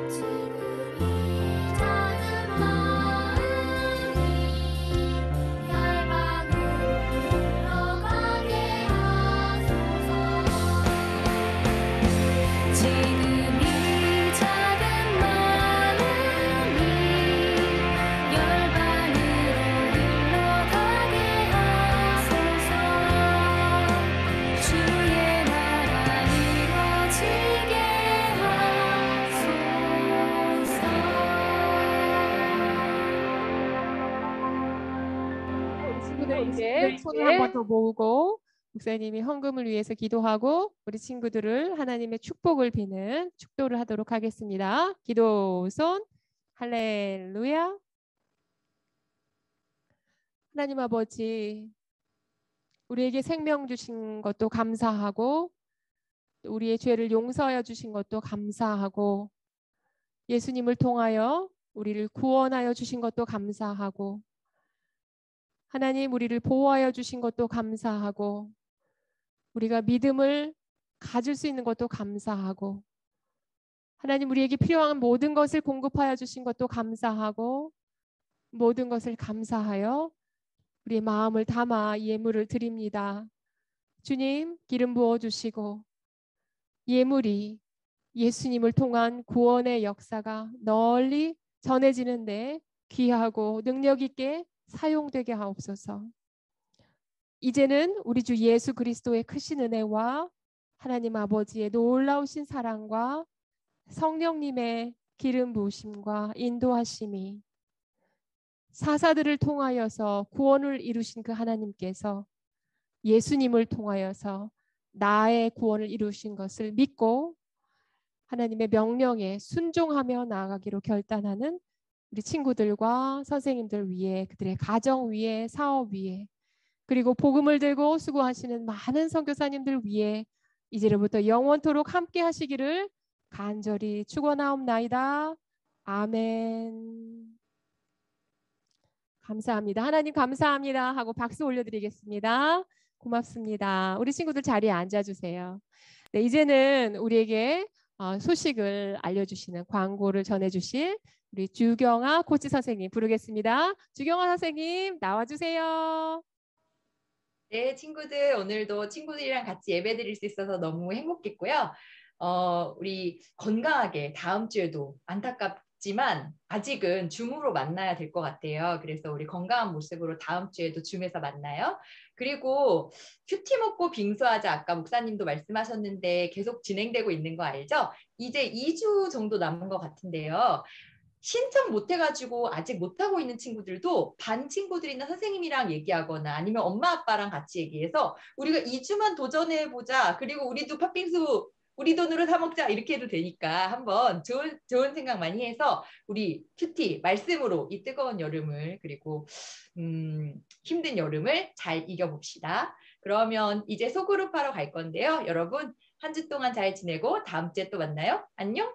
지금 이 작은 마음이 열방으로 흘러가게 하소서. 지금 이 작은 마음이 열방으로 흘러가게 하소서. 주의 나라 이루어지게 하소서. 친구들 이제 손을 한 번 더 모으고 목사님이 헌금을 위해서 기도하고 우리 친구들을 하나님의 축복을 비는 축도를 하도록 하겠습니다. 기도 손 할렐루야. 하나님 아버지 우리에게 생명 주신 것도 감사하고 또 우리의 죄를 용서하여 주신 것도 감사하고 예수님을 통하여 우리를 구원하여 주신 것도 감사하고 하나님 우리를 보호하여 주신 것도 감사하고 우리가 믿음을 가질 수 있는 것도 감사하고 하나님 우리에게 필요한 모든 것을 공급하여 주신 것도 감사하고 모든 것을 감사하여 우리의 마음을 담아 예물을 드립니다. 주님 기름 부어주시고 예물이 예수님을 통한 구원의 역사가 널리 전해지는데 귀하고 능력 있게 사용되게 하옵소서. 이제는 우리 주 예수 그리스도의 크신 은혜와 하나님 아버지의 놀라우신 사랑과 성령님의 기름 부으심과 인도하심이 사사들을 통하여서 구원을 이루신 그 하나님께서 예수님을 통하여서 나의 구원을 이루신 것을 믿고 하나님의 명령에 순종하며 나아가기로 결단하는 우리 친구들과 선생님들 위에, 그들의 가정 위에, 사업 위에, 그리고 복음을 들고 수고하시는 많은 선교사님들 위에 이제로부터 영원토록 함께 하시기를 간절히 축원하옵나이다. 아멘. 감사합니다. 하나님 감사합니다 하고 박수 올려드리겠습니다. 고맙습니다. 우리 친구들 자리에 앉아주세요. 네, 이제는 우리에게 소식을 알려주시는, 광고를 전해주실 우리 주경아 코치 선생님 부르겠습니다. 주경아 선생님 나와주세요. 네, 친구들 오늘도 친구들이랑 같이 예배 드릴 수 있어서 너무 행복했고요. 우리 건강하게 다음 주에도 안타깝지만 아직은 줌으로 만나야 될 것 같아요. 그래서 우리 건강한 모습으로 다음 주에도 줌에서 만나요. 그리고 큐티 먹고 빙수하자 아까 목사님도 말씀하셨는데 계속 진행되고 있는 거 알죠? 이제 2주 정도 남은 것 같은데요. 신청 못 해가지고 아직 못하고 있는 친구들도 반 친구들이나 선생님이랑 얘기하거나 아니면 엄마 아빠랑 같이 얘기해서 우리가 2주만 도전해보자. 그리고 우리도 팥빙수 우리 돈으로 사 먹자. 이렇게 해도 되니까 한번 좋은 생각 많이 해서 우리 큐티 말씀으로 이 뜨거운 여름을, 그리고 힘든 여름을 잘 이겨봅시다. 그러면 이제 소그룹 하러 갈 건데요. 여러분 한 주 동안 잘 지내고 다음 주에 또 만나요. 안녕.